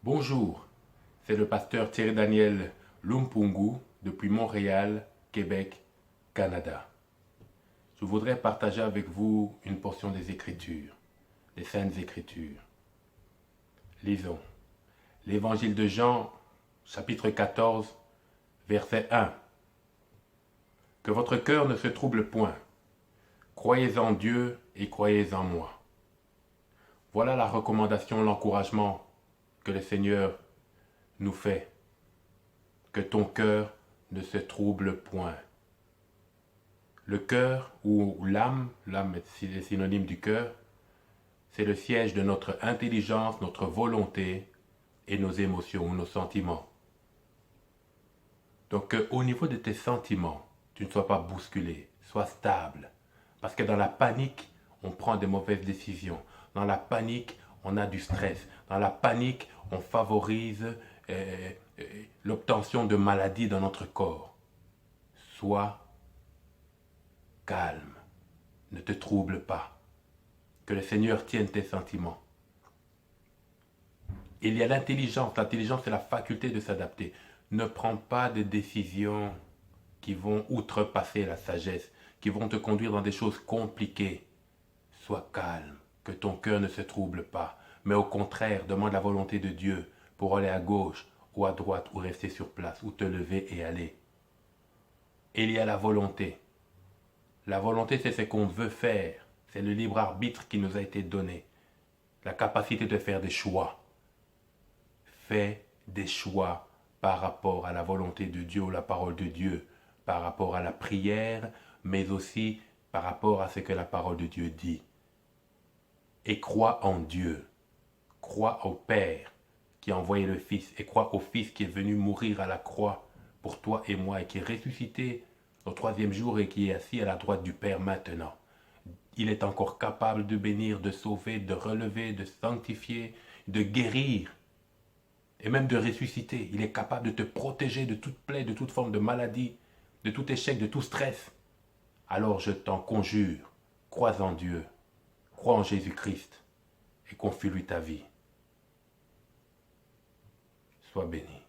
Bonjour, c'est le pasteur Thierry Daniel Lumpungu depuis Montréal, Québec, Canada. Je voudrais partager avec vous une portion des Écritures, des Saintes Écritures. Lisons. L'Évangile de Jean, chapitre 14, verset 1. Que votre cœur ne se trouble point. Croyez en Dieu et croyez en moi. Voilà la recommandation, l'encouragement que le Seigneur nous fait. Que ton cœur ne se trouble point. Le cœur ou l'âme est synonyme du cœur, c'est le siège de notre intelligence, notre volonté et nos émotions ou nos sentiments. Donc au niveau de tes sentiments, tu ne sois pas bousculé, sois stable. Parce que dans la panique, on prend des mauvaises décisions. Dans la panique, on a du stress. Dans la panique, on favorise l'obtention de maladies dans notre corps. Sois calme, ne te trouble pas. Que le Seigneur tienne tes sentiments. Il y a l'intelligence. L'intelligence, c'est la faculté de s'adapter. Ne prends pas de décisions qui vont outrepasser la sagesse, qui vont te conduire dans des choses compliquées. Sois calme, que ton cœur ne se trouble pas, mais au contraire, demande la volonté de Dieu pour aller à gauche ou à droite ou rester sur place ou te lever et aller. Et il y a la volonté. La volonté, c'est ce qu'on veut faire. C'est le libre arbitre qui nous a été donné. La capacité de faire des choix. Fais des choix par rapport à la volonté de Dieu ou la parole de Dieu, par rapport à la prière, mais aussi par rapport à ce que la parole de Dieu dit. Et crois en Dieu. Crois au Père qui a envoyé le Fils et crois au Fils qui est venu mourir à la croix pour toi et moi et qui est ressuscité au troisième jour et qui est assis à la droite du Père maintenant. Il est encore capable de bénir, de sauver, de relever, de sanctifier, de guérir et même de ressusciter. Il est capable de te protéger de toute plaie, de toute forme de maladie, de tout échec, de tout stress. Alors je t'en conjure, crois en Dieu, crois en Jésus-Christ et confie-lui ta vie. Sois béni.